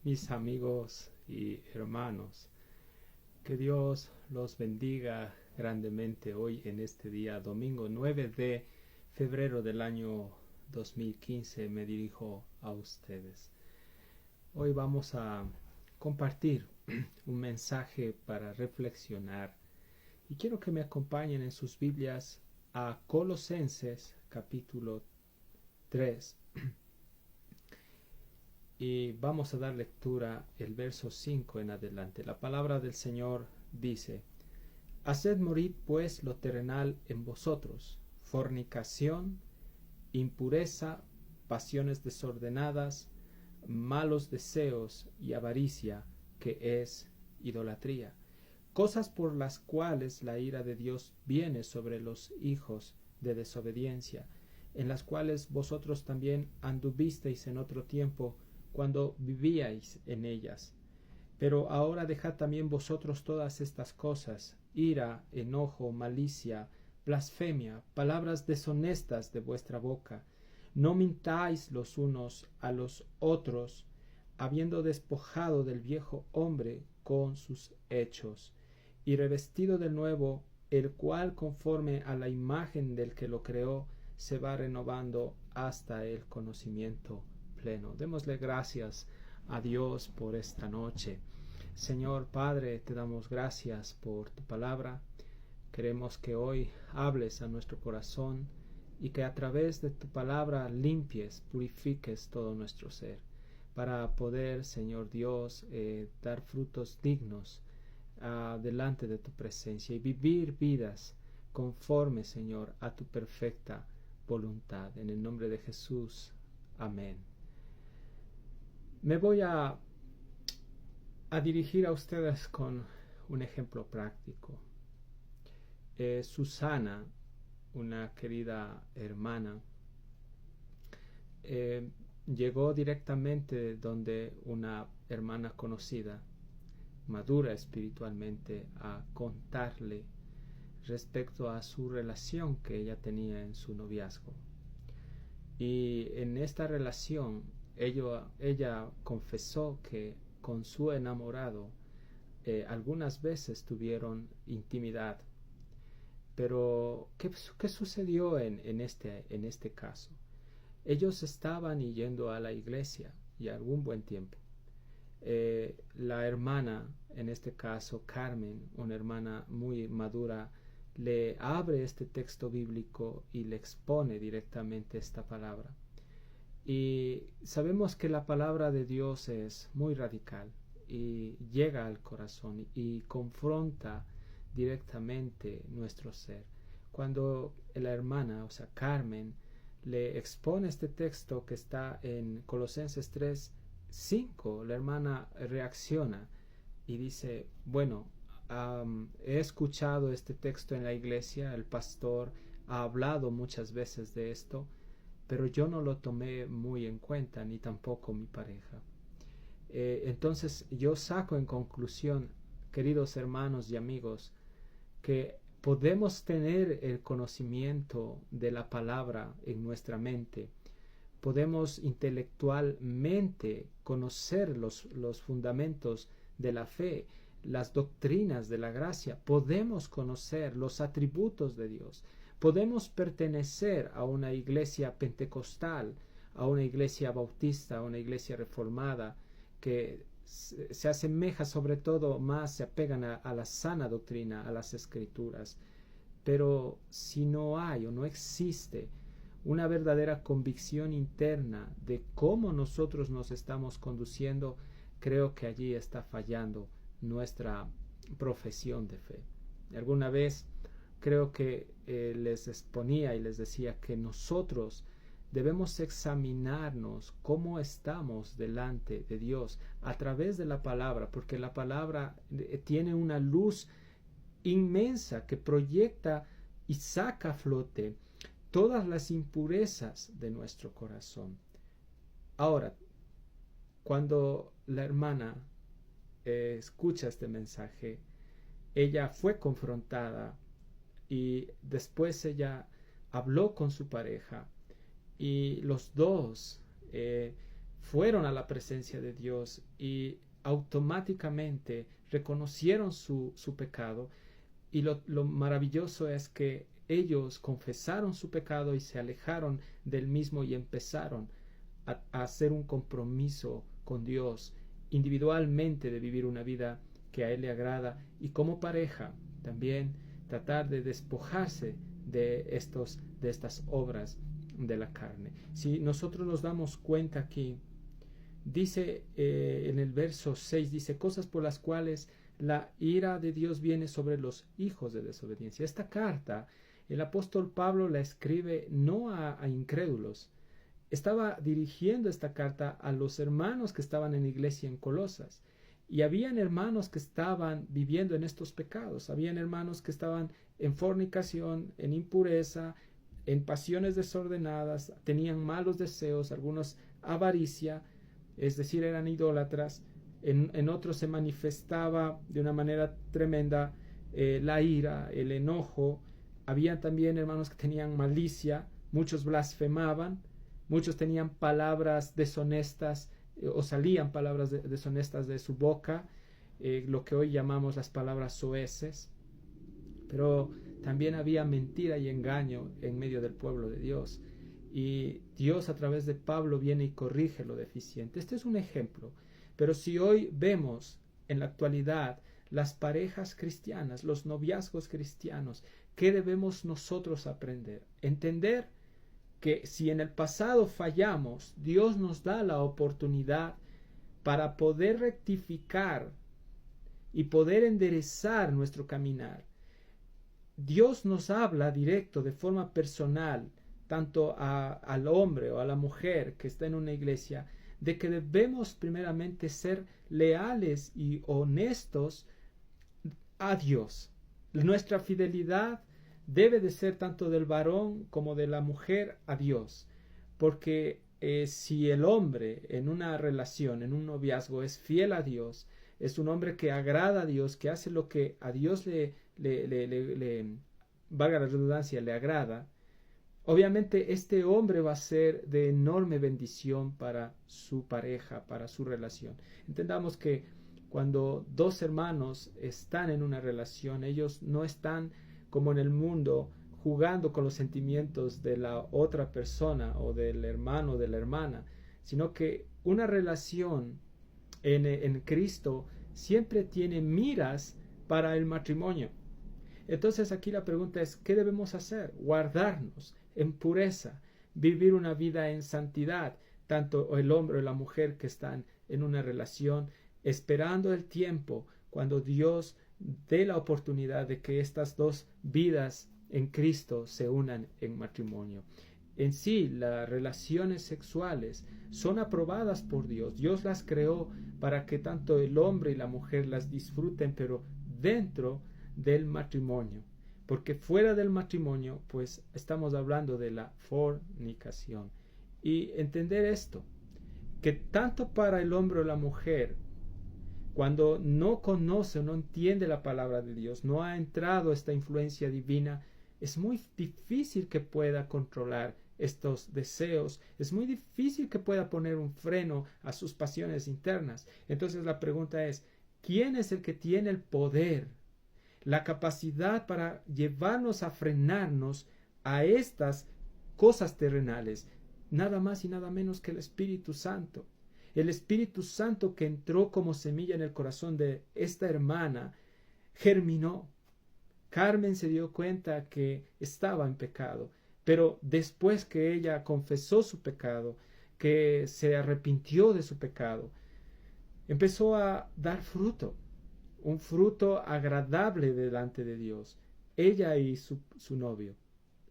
mis amigos y hermanos. Que Dios los bendiga grandemente hoy en este día, domingo 9 de febrero del año 2015. Me dirijo a ustedes. Hoy vamos a compartir un mensaje para reflexionar y quiero que me acompañen en sus Biblias a Colosenses capítulo 3. Y vamos a dar lectura el verso 5 en adelante. La palabra del Señor dice: Haced morir pues lo terrenal en vosotros, fornicación, impureza, pasiones desordenadas, malos deseos y avaricia, que es idolatría, cosas por las cuales la ira de Dios viene sobre los hijos de desobediencia, en las cuales vosotros también anduvisteis en otro tiempo, cuando vivíais en ellas. Pero ahora dejad también vosotros todas estas cosas: ira, enojo, malicia, blasfemia, palabras deshonestas de vuestra boca. No mintáis los unos a los otros, habiendo despojado del viejo hombre con sus hechos, y revestido del nuevo, el cual conforme a la imagen del que lo creó, se va renovando hasta el conocimiento pleno. Démosle gracias a Dios por esta noche. Señor Padre, te damos gracias por tu palabra. Queremos que hoy hables a nuestro corazón y que a través de tu palabra limpies, purifiques todo nuestro ser, para poder, Señor Dios, dar frutos dignos delante de tu presencia y vivir vidas conforme, Señor, a tu perfecta voluntad. En el nombre de Jesús. Amén. Me voy a dirigir a ustedes con un ejemplo práctico. Susana, una querida hermana, llegó directamente donde una hermana conocida, madura espiritualmente, a contarle respecto a su relación que ella tenía en su noviazgo. Y en esta relación ella confesó que con su enamorado algunas veces tuvieron intimidad. Pero ¿qué sucedió en este caso? Ellos estaban yendo a la iglesia y algún buen tiempo. La hermana, en este caso Carmen, una hermana muy madura, le abre este texto bíblico y le expone directamente esta palabra. Y sabemos que la palabra de Dios es muy radical y llega al corazón y confronta directamente nuestro ser. Cuando la hermana, o sea Carmen, le expone este texto que está en Colosenses 3:5, la hermana reacciona y dice: bueno, he escuchado este texto en la iglesia, el pastor ha hablado muchas veces de esto, pero yo no lo tomé muy en cuenta, ni tampoco mi pareja. Entonces yo saco en conclusión, queridos hermanos y amigos, que podemos tener el conocimiento de la palabra en nuestra mente, podemos intelectualmente conocer los fundamentos de la fe, las doctrinas de la gracia, podemos conocer los atributos de Dios, podemos pertenecer a una iglesia pentecostal, a una iglesia bautista, a una iglesia reformada, que se asemeja sobre todo más, se apegan a la sana doctrina, a las escrituras. Pero si no hay o no existe una verdadera convicción interna de cómo nosotros nos estamos conduciendo, creo que allí está fallando nuestra profesión de fe. Alguna vez creo que les exponía y les decía que nosotros debemos examinarnos cómo estamos delante de Dios a través de la palabra, porque la palabra tiene una luz inmensa que proyecta y saca a flote todas las impurezas de nuestro corazón. Ahora, cuando la hermana escucha este mensaje, ella fue confrontada y después ella habló con su pareja y los dos fueron a la presencia de Dios y automáticamente reconocieron su pecado. Y lo maravilloso es que ellos confesaron su pecado y se alejaron del mismo y empezaron a hacer un compromiso con Dios individualmente de vivir una vida que a Él le agrada, y como pareja también tratar de despojarse de estas obras de la carne. Si nosotros nos damos cuenta aquí, dice en el verso 6, dice, cosas por las cuales la ira de Dios viene sobre los hijos de desobediencia. Esta carta, el apóstol Pablo la escribe no a incrédulos. Estaba dirigiendo esta carta a los hermanos que estaban en la iglesia en Colosas. Y habían hermanos que estaban viviendo en estos pecados. Habían hermanos que estaban en fornicación, en impureza, en pasiones desordenadas, tenían malos deseos, algunos avaricia, es decir, eran idólatras. En otros se manifestaba de una manera tremenda la ira, el enojo. Había también hermanos que tenían malicia, muchos blasfemaban, muchos tenían palabras deshonestas o salían palabras deshonestas de su boca, lo que hoy llamamos las palabras soeces. Pero también había mentira y engaño en medio del pueblo de Dios. Y Dios a través de Pablo viene y corrige lo deficiente. Este es un ejemplo. Pero si hoy vemos en la actualidad las parejas cristianas, los noviazgos cristianos, ¿qué debemos nosotros aprender? Entender que si en el pasado fallamos, Dios nos da la oportunidad para poder rectificar y poder enderezar nuestro caminar. Dios nos habla directo, de forma personal, tanto al hombre o a la mujer que está en una iglesia, de que debemos primeramente ser leales y honestos a Dios. Nuestra fidelidad debe de ser tanto del varón como de la mujer a Dios, porque si el hombre en una relación, en un noviazgo, es fiel a Dios, es un hombre que agrada a Dios, que hace lo que a Dios le valga la redundancia, le agrada, obviamente este hombre va a ser de enorme bendición para su pareja, para su relación. Entendamos que cuando dos hermanos están en una relación, ellos no están como en el mundo jugando con los sentimientos de la otra persona o del hermano o de la hermana, sino que una relación en Cristo siempre tiene miras para el matrimonio. Entonces aquí la pregunta es, ¿qué debemos hacer? Guardarnos en pureza, vivir una vida en santidad, tanto el hombre o la mujer que están en una relación, esperando el tiempo cuando Dios dé la oportunidad de que estas dos vidas en Cristo se unan en matrimonio. En sí, las relaciones sexuales son aprobadas por Dios. Dios las creó para que tanto el hombre y la mujer las disfruten, pero dentro del matrimonio. Porque fuera del matrimonio, pues estamos hablando de la fornicación. Y entender esto, que tanto para el hombre o la mujer, cuando no conoce o no entiende la palabra de Dios, no ha entrado esta influencia divina, es muy difícil que pueda controlar estos deseos, es muy difícil que pueda poner un freno a sus pasiones internas. Entonces la pregunta es, ¿quién es el que tiene el poder, la capacidad para llevarnos a frenarnos a estas cosas terrenales? Nada más y nada menos que el Espíritu Santo. El Espíritu Santo que entró como semilla en el corazón de esta hermana, germinó. Carmen se dio cuenta que estaba en pecado, pero después que ella confesó su pecado, que se arrepintió de su pecado, empezó a dar fruto, un fruto agradable delante de Dios. Ella y su novio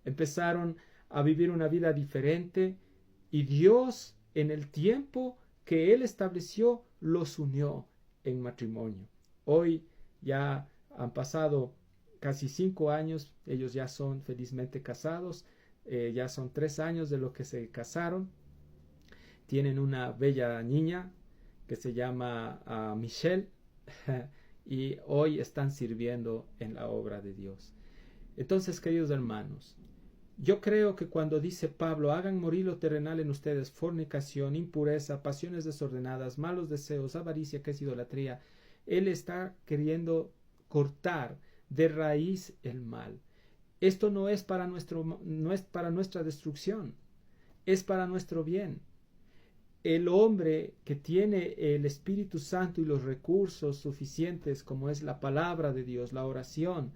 empezaron a vivir una vida diferente y Dios, en el tiempo que Él estableció, los unió en matrimonio. Hoy ya han pasado casi 5 años, ellos ya son felizmente casados, ya son 3 años de lo que se casaron, tienen una bella niña que se llama Michelle y hoy están sirviendo en la obra de Dios. Entonces, queridos hermanos, Yo creo que cuando dice Pablo, hagan morir lo terrenal en ustedes, fornicación, impureza, pasiones desordenadas, malos deseos, avaricia, que es idolatría, él está queriendo cortar de raíz el mal. Esto no es para nuestra destrucción, es para nuestro bien. El hombre que tiene el Espíritu Santo y los recursos suficientes, como es la palabra de Dios, la oración,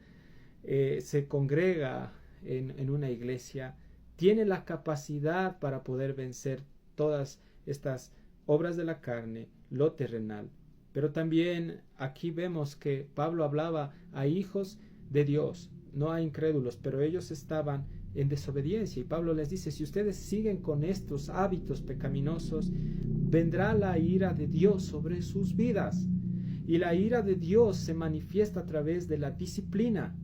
se congrega en una iglesia, tiene la capacidad para poder vencer todas estas obras de la carne, lo terrenal. Pero también aquí vemos que Pablo hablaba a hijos de Dios, no a incrédulos, pero ellos estaban en desobediencia. Y Pablo les dice, si ustedes siguen con estos hábitos pecaminosos, vendrá la ira de Dios sobre sus vidas. Y la ira de Dios se manifiesta a través de la disciplina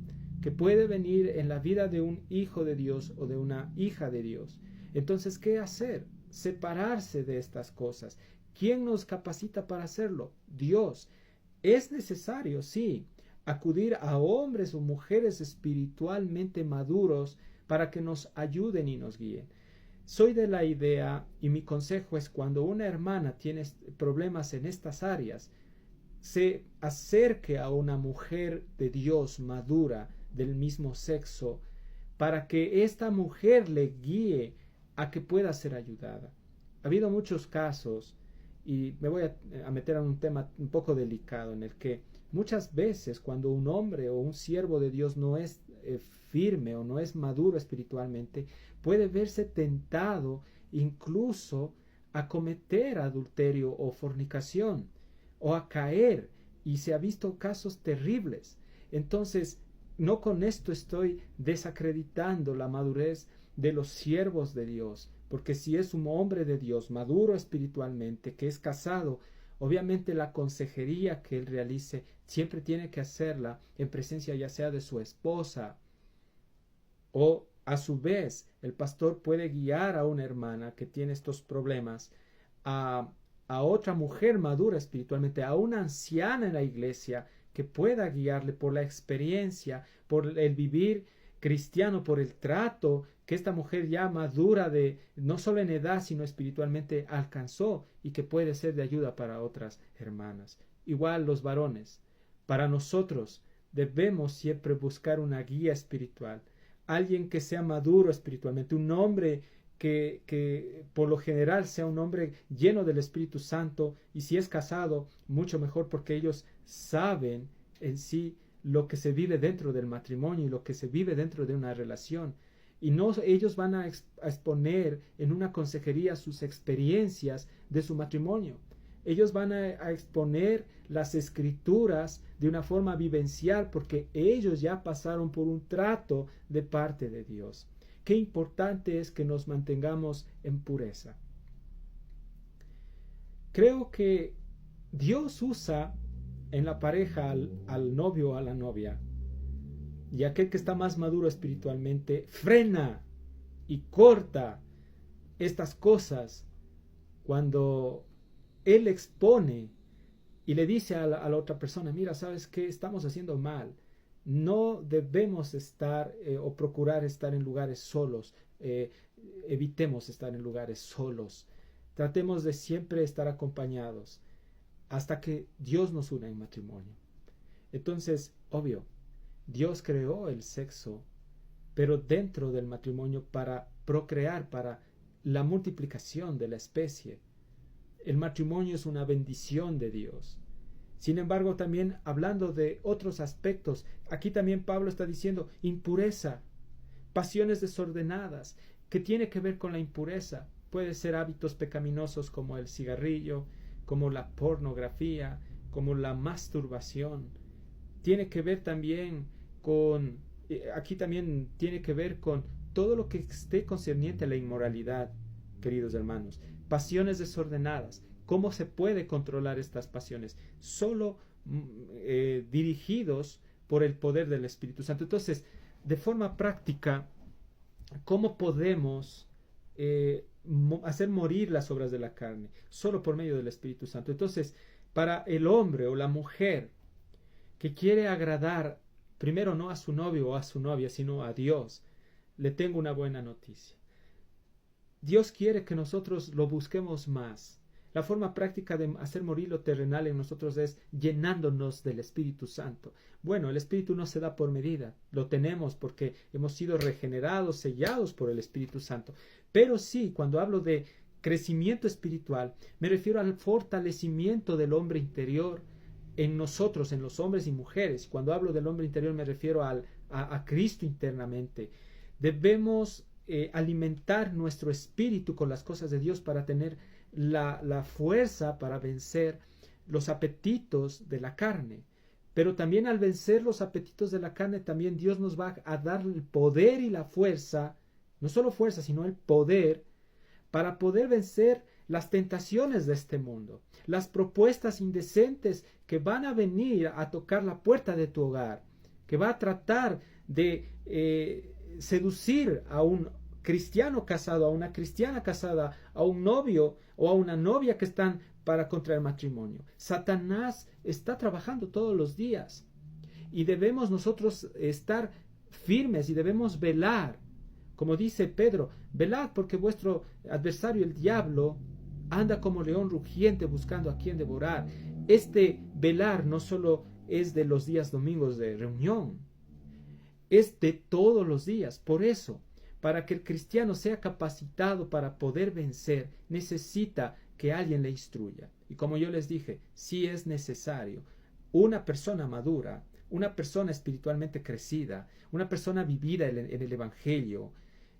que puede venir en la vida de un hijo de Dios o de una hija de Dios. Entonces, ¿qué hacer? Separarse de estas cosas. ¿Quién nos capacita para hacerlo? Dios. Es necesario, sí, acudir a hombres o mujeres espiritualmente maduros para que nos ayuden y nos guíen. Soy de la idea, y mi consejo es, cuando una hermana tiene problemas en estas áreas, se acerque a una mujer de Dios madura del mismo sexo para que esta mujer le guíe a que pueda ser ayudada. Ha habido muchos casos, y me voy a meter en un tema un poco delicado, en el que muchas veces cuando un hombre o un siervo de Dios no es firme o no es maduro espiritualmente, puede verse tentado incluso a cometer adulterio o fornicación o a caer, y se ha visto casos terribles. Entonces, no con esto estoy desacreditando la madurez de los siervos de Dios, porque si es un hombre de Dios maduro espiritualmente, que es casado, obviamente la consejería que él realice siempre tiene que hacerla en presencia ya sea de su esposa, o a su vez el pastor puede guiar a una hermana que tiene estos problemas a otra mujer madura espiritualmente, a una anciana en la iglesia que pueda guiarle por la experiencia, por el vivir cristiano, por el trato que esta mujer ya madura de no solo en edad sino espiritualmente alcanzó, y que puede ser de ayuda para otras hermanas. Igual los varones, para nosotros debemos siempre buscar una guía espiritual, alguien que sea maduro espiritualmente, un hombre que por lo general sea un hombre lleno del Espíritu Santo, y si es casado, mucho mejor, porque ellos saben en sí lo que se vive dentro del matrimonio y lo que se vive dentro de una relación. Y no ellos van a exponer en una consejería sus experiencias de su matrimonio. Ellos van a exponer las escrituras de una forma vivencial, porque ellos ya pasaron por un trato de parte de Dios. Qué importante es que nos mantengamos en pureza. Creo que Dios usa en la pareja al novio o a la novia, y aquel que está más maduro espiritualmente frena y corta estas cosas cuando él expone y le dice a la otra persona, mira, ¿sabes qué? Estamos haciendo mal. No debemos estar o procurar estar en lugares solos. Evitemos estar en lugares solos. Tratemos de siempre estar acompañados hasta que Dios nos una en matrimonio. Entonces, obvio, Dios creó el sexo, pero dentro del matrimonio para procrear, para la multiplicación de la especie. El matrimonio es una bendición de Dios. Sin embargo, también hablando de otros aspectos, aquí también Pablo está diciendo impureza, pasiones desordenadas. ¿Qué tiene que ver con la impureza? Puede ser hábitos pecaminosos como el cigarrillo, como la pornografía, como la masturbación. Tiene que ver también con, aquí también tiene que ver con todo lo que esté concerniente a la inmoralidad, queridos hermanos. Pasiones desordenadas. ¿Cómo se puede controlar estas pasiones? Solo dirigidos por el poder del Espíritu Santo. Entonces, de forma práctica, ¿cómo podemos hacer morir las obras de la carne? Solo por medio del Espíritu Santo. Entonces, para el hombre o la mujer que quiere agradar primero no a su novio o a su novia, sino a Dios, le tengo una buena noticia. Dios quiere que nosotros lo busquemos más. La forma práctica de hacer morir lo terrenal en nosotros es llenándonos del Espíritu Santo. Bueno, el Espíritu no se da por medida, lo tenemos porque hemos sido regenerados, sellados por el Espíritu Santo. Pero sí, cuando hablo de crecimiento espiritual, me refiero al fortalecimiento del hombre interior en nosotros, en los hombres y mujeres. Cuando hablo del hombre interior me refiero a Cristo internamente. Debemos alimentar nuestro espíritu con las cosas de Dios para tener la fuerza para vencer los apetitos de la carne. Pero también al vencer los apetitos de la carne, también Dios nos va a dar el poder y la fuerza, no solo fuerza, sino el poder para poder vencer las tentaciones de este mundo, las propuestas indecentes que van a venir a tocar la puerta de tu hogar, que va a tratar de seducir a un cristiano casado, a una cristiana casada, a un novio o a una novia que están para contraer matrimonio. Satanás está trabajando todos los días y debemos nosotros estar firmes y debemos velar. Como dice Pedro, velad porque vuestro adversario el diablo anda como león rugiente buscando a quien devorar. Este velar no solo es de los días domingos de reunión, es de todos los días. Por eso, para que el cristiano sea capacitado para poder vencer, necesita que alguien le instruya. Y como yo les dije, si es necesario una persona madura, una persona espiritualmente crecida, una persona vivida en el Evangelio,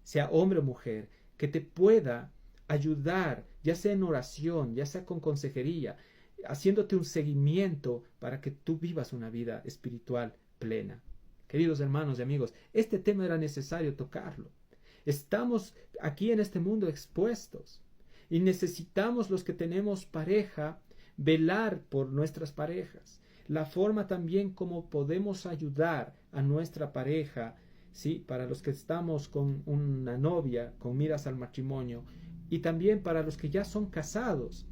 sea hombre o mujer, que te pueda ayudar, ya sea en oración, ya sea con consejería, haciéndote un seguimiento para que tú vivas una vida espiritual plena. Queridos hermanos y amigos, este tema era necesario tocarlo. Estamos aquí en este mundo expuestos y necesitamos, los que tenemos pareja, velar por nuestras parejas. La forma también como podemos ayudar a nuestra pareja, ¿sí? Para los que estamos con una novia, con miras al matrimonio, y también para los que ya son casados,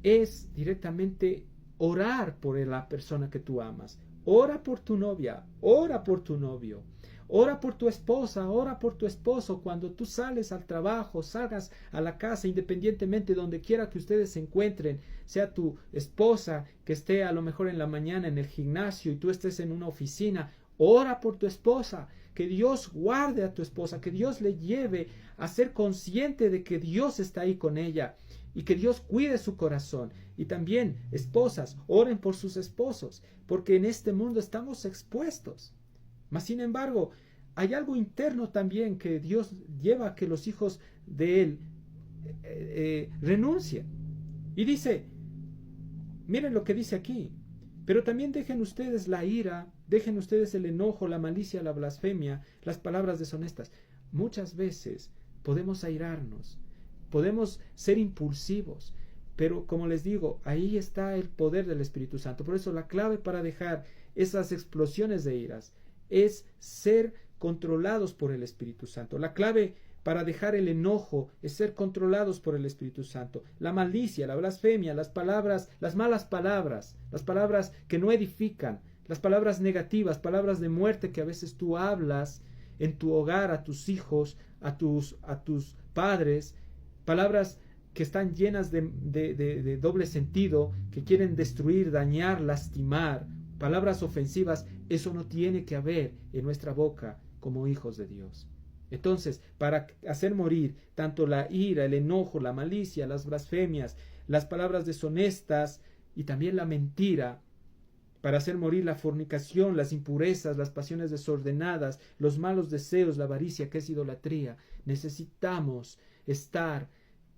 es directamente orar por la persona que tú amas. Ora por tu novia, ora por tu novio, ora por tu esposa, ora por tu esposo. Cuando tú sales al trabajo, salgas a la casa, independientemente de donde quiera que ustedes se encuentren, sea tu esposa que esté a lo mejor en la mañana en el gimnasio y tú estés en una oficina, ora por tu esposa, que Dios guarde a tu esposa, que Dios le lleve a ser consciente de que Dios está ahí con ella y que Dios cuide su corazón. Y también, esposas, oren por sus esposos, porque en este mundo estamos expuestos. Mas, sin embargo, hay algo interno también que Dios lleva a que los hijos de Él renuncien. Y dice, miren lo que dice aquí, pero también dejen ustedes la ira, dejen ustedes el enojo, la malicia, la blasfemia, las palabras deshonestas. Muchas veces podemos airarnos, podemos ser impulsivos, pero como les digo, ahí está el poder del Espíritu Santo. Por eso la clave para dejar esas explosiones de iras es ser controlados por el Espíritu Santo. La clave para dejar el enojo es ser controlados por el Espíritu Santo. La malicia, la blasfemia, las palabras, las malas palabras, las palabras que no edifican, las palabras negativas, palabras de muerte que a veces tú hablas en tu hogar, a tus hijos, a tus padres, palabras que están llenas de doble sentido, que quieren destruir, dañar, lastimar, palabras ofensivas. Eso no tiene que haber en nuestra boca como hijos de Dios. Entonces, para hacer morir tanto la ira, el enojo, la malicia, las blasfemias, las palabras deshonestas y también la mentira, para hacer morir la fornicación, las impurezas, las pasiones desordenadas, los malos deseos, la avaricia, que es idolatría, necesitamos estar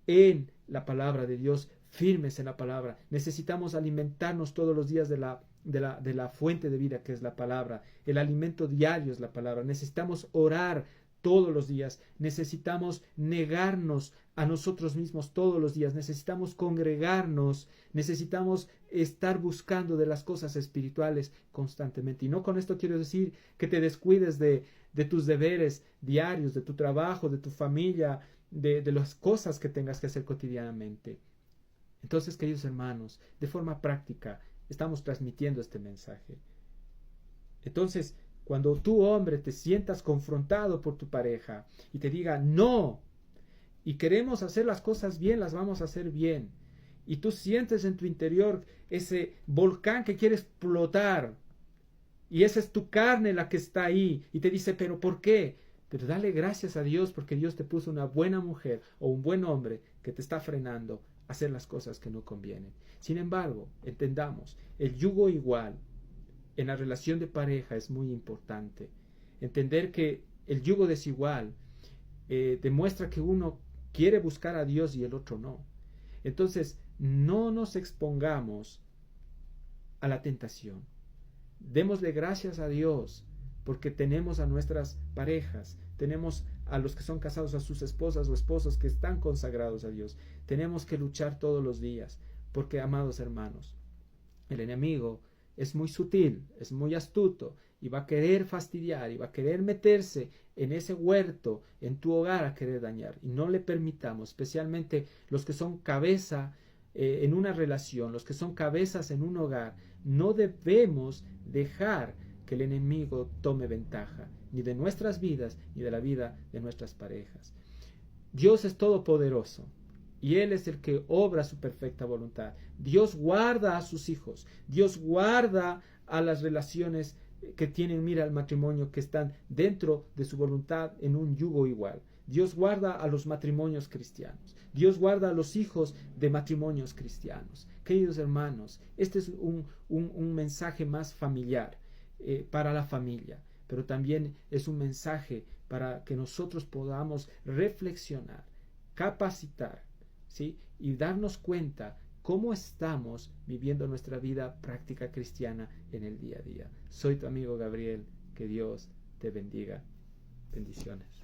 en la palabra de Dios, firmes en la palabra. Necesitamos alimentarnos todos los días de la fuente de vida que es la palabra. El alimento diario es la palabra. Necesitamos orar todos los días. Necesitamos negarnos a nosotros mismos todos los días. Necesitamos congregarnos. Necesitamos estar buscando de las cosas espirituales constantemente. Y no con esto quiero decir que te descuides de tus deberes diarios, de tu trabajo, de tu familia, de las cosas que tengas que hacer cotidianamente. Entonces, queridos hermanos, de forma práctica estamos transmitiendo este mensaje. Entonces, cuando tú, hombre, te sientas confrontado por tu pareja y te diga no, y queremos hacer las cosas bien, las vamos a hacer bien, y tú sientes en tu interior ese volcán que quiere explotar, y esa es tu carne la que está ahí, y te dice, pero ¿por qué? Pero dale gracias a Dios porque Dios te puso una buena mujer o un buen hombre que te está frenando a hacer las cosas que no convienen. Sin embargo, entendamos, el yugo igual en la relación de pareja es muy importante. Entender que el yugo desigual demuestra que uno quiere buscar a Dios y el otro no. Entonces, no nos expongamos a la tentación. Démosle gracias a Dios porque tenemos a nuestras parejas, tenemos a los que son casados, a sus esposas o esposos que están consagrados a Dios. Tenemos que luchar todos los días porque, amados hermanos, el enemigo es muy sutil, es muy astuto y va a querer fastidiar y va a querer meterse en ese huerto, en tu hogar, a querer dañar. Y no le permitamos, especialmente los que son cabeza en una relación, los que son cabezas en un hogar, no debemos dejar que el enemigo tome ventaja, ni de nuestras vidas, ni de la vida de nuestras parejas. Dios es todopoderoso. Y Él es el que obra su perfecta voluntad. Dios guarda a sus hijos. Dios guarda a las relaciones que tienen, mira, al matrimonio, que están dentro de su voluntad en un yugo igual. Dios guarda a los matrimonios cristianos. Dios guarda a los hijos de matrimonios cristianos. Queridos hermanos, este es un mensaje más familiar para la familia, pero también es un mensaje para que nosotros podamos reflexionar, capacitar, ¿sí? Y darnos cuenta cómo estamos viviendo nuestra vida práctica cristiana en el día a día. Soy tu amigo Gabriel. Que Dios te bendiga. Bendiciones.